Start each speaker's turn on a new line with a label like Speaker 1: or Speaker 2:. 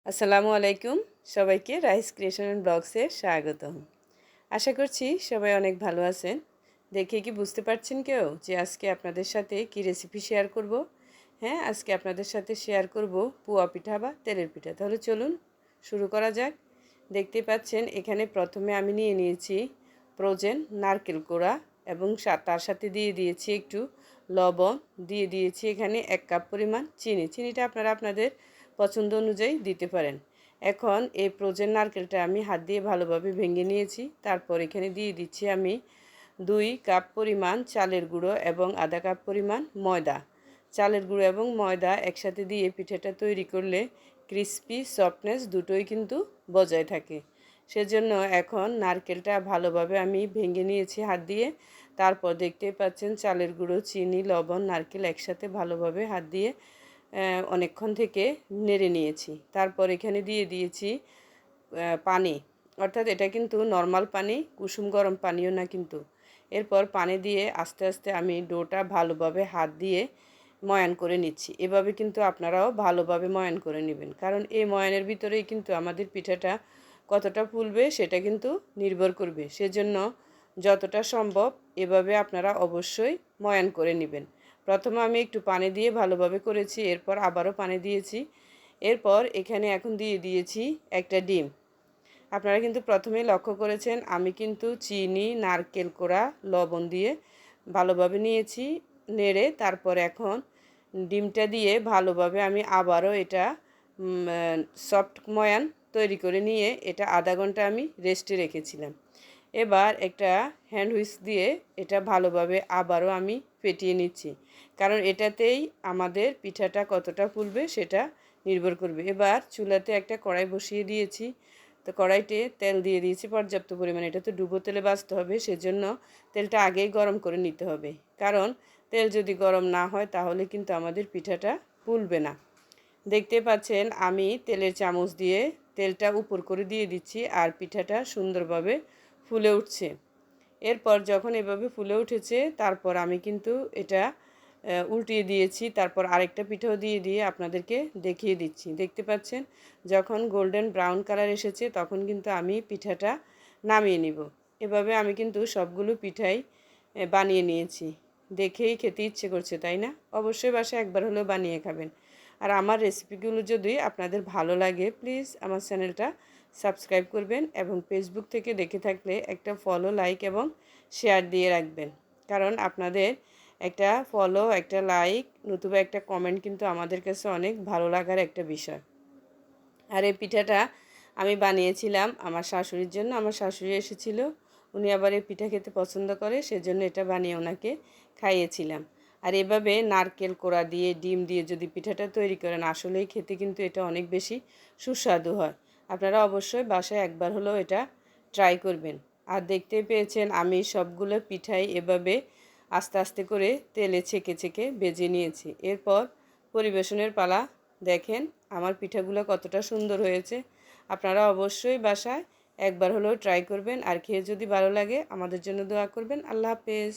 Speaker 1: আসসালামু আলাইকুম। সবাইকে রাইস ক্রিয়েশন অ্যান্ড ব্লগসে স্বাগতম। আশা করছি সবাই অনেক ভালো আছেন। দেখে কি বুঝতে পারছেন কেউ যে আজকে আপনাদের সাথে কি রেসিপি শেয়ার করব? হ্যাঁ, আজকে আপনাদের সাথে শেয়ার করব পুয়া পিঠা বা তেলের পিঠা। তাহলে চলুন শুরু করা যাক। দেখতে পাচ্ছেন এখানে প্রথমে আমি নিয়ে নিয়েছি ফ্রোজেন নারকেল কোড়া এবং তার সাথে দিয়ে দিয়েছি একটু লবণ, দিয়ে দিয়েছি এখানে 1 কাপ পরিমাণ চিনি। চিনিটা আপনারা আপনাদের পছন্দ অনুযায়ী দিতে পারেন। এখন এই ফ্রোজেন নারকেলটা আমি হাত দিয়ে ভালোভাবে ভেঙে নিয়েছি। তারপর এখানে দিয়ে দিচ্ছি আমি 2 কাপ পরিমাণ চালের গুঁড়ো এবং আধা কাপ পরিমাণ ময়দা। চালের গুঁড়ো এবং ময়দা একসাথে দিয়ে পিঠাটা তৈরি করলে ক্রিস্পি সফটনেস দুটোই কিন্তু বজায় থাকে। সেজন্য এখন নারকেলটা ভালোভাবে আমি ভেঙে নিয়েছি হাত দিয়ে। তারপর দেখতেই পাচ্ছেন চালের গুঁড়ো, চিনি, লবণ, নারকেল একসাথে ভালোভাবে হাত দিয়ে অনেকক্ষণ থেকে নেড়ে নিয়েছি। তারপর এখানে দিয়ে দিয়েছি পানি, অর্থাৎ এটা কিন্তু নর্মাল পানি, কুসুম গরম পানিও না কিন্তু। এরপর পানি দিয়ে আস্তে আস্তে আমি ডোটা ভালোভাবে হাত দিয়ে ময়ান করে নিচ্ছি। এভাবে কিন্তু আপনারাও ভালোভাবে ময়ান করে নেবেন, কারণ এই ময়ানের ভিতরেই কিন্তু আমাদের পিঠাটা কতটা ফুলবে সেটা কিন্তু নির্ভর করবে। সেজন্য যতটা সম্ভব এভাবে আপনারা অবশ্যই ময়ান করে নেবেন। প্রথমে আমি একটু পানি দিয়ে ভালোভাবে করেছি, এরপর আবারও পানি দিয়েছি। এরপর এখানে এখন দিয়ে দিয়েছি একটা ডিম। আপনারা কিন্তু প্রথমেই লক্ষ্য করেছেন আমি কিন্তু চিনি, নারকেল কোড়া, লবণ দিয়ে ভালোভাবে নিয়েছি নেড়ে। তারপর এখন ডিমটা দিয়ে ভালোভাবে আমি আবারও এটা সফট ময়ান তৈরি করে নিয়ে এটা আধা ঘন্টা আমি রেস্টে রেখেছিলাম। এবার একটা হ্যান্ড হুইস্ক দিয়ে এটা ভালোভাবে আবারও আমি ফেটিয়ে নিচ্ছি, কারণ এটাতেই আমাদের পিঠাটা কতটা ফুলবে সেটা নির্ভর করবে। এবার চুলাতে একটা কড়াই বসিয়ে দিয়েছি। তো কড়াইতে তেল দিয়ে দিয়েছি পর্যাপ্ত পরিমাণে। এটা তো ডুবো তেলে ভাজতে হবে, সেজন্য তেলটা আগেই গরম করে নিতে হবে, কারণ তেল যদি গরম না হয় তাহলে কিন্তু আমাদের পিঠাটা ফুলবে না। দেখতে পাচ্ছেন আমি তেলের চামচ দিয়ে তেলটা উপর করে দিয়ে দিচ্ছি আর পিঠাটা সুন্দরভাবে ফুলে উঠছে। এরপর যখন এভাবে ফুলে উঠেছে তারপর আমি কিন্তু এটা উল্টিয়ে দিয়েছি। তারপর আরেকটা পিঠাও দিয়ে আপনাদেরকে দেখিয়ে দিচ্ছি। দেখতে পাচ্ছেন যখন গোল্ডেন ব্রাউন কালার এসেছে তখন কিন্তু আমি পিঠাটা নামিয়ে নিব। এভাবে আমি কিন্তু সবগুলো পিঠাই বানিয়ে নিয়েছি। দেখেই খেতে ইচ্ছে করছে, তাই না? অবশ্যই বাসায় একবার হলেও বানিয়ে খাবেন। আর আমার রেসিপিগুলো যদি আপনাদের ভালো লাগে প্লিজ আমার চ্যানেলটা সাবস্ক্রাইব করবেন এবং ফেসবুক থেকে দেখে থাকলে একটা ফলো, লাইক এবং শেয়ার দিয়ে রাখবেন, কারণ আপনাদের একটা ফলো, একটা লাইক, নতুবা একটা কমেন্ট কিন্তু আমাদের কাছে অনেক ভালো লাগার একটা বিষয়। আর এই পিঠাটা আমি বানিয়েছিলাম আমার শাশুড়ির জন্য। আমার শাশুড়ি এসেছিল, উনি আবার এই পিঠা খেতে পছন্দ করে, সেজন্য এটা বানিয়ে ওনাকে খাইয়েছিলাম। আর এভাবে নারকেল কোড়া দিয়ে ডিম দিয়ে যদি পিঠাটা তৈরি করেন আসলেই খেতে কিন্তু এটা অনেক বেশি সুস্বাদু হয়। আপনারা অবশ্যই বাসায় একবার হলেও এটা ট্রাই করবেন। আর দেখতেই পেয়েছেন আমি সবগুলো পিঠাই এভাবে আস্তে আস্তে করে তেলে ছেঁকে ছেঁকে ভেজে নিয়েছি। এরপর পরিবেশনের পালা। দেখেন আমার পিঠাগুলো কতটা সুন্দর হয়েছে। আপনারা অবশ্যই বাসায় একবার হলেও ট্রাই করবেন, আর খেয়ে যদি ভালো লাগে আমাদের জন্য দোয়া করবেন। আল্লাহ হাফেজ।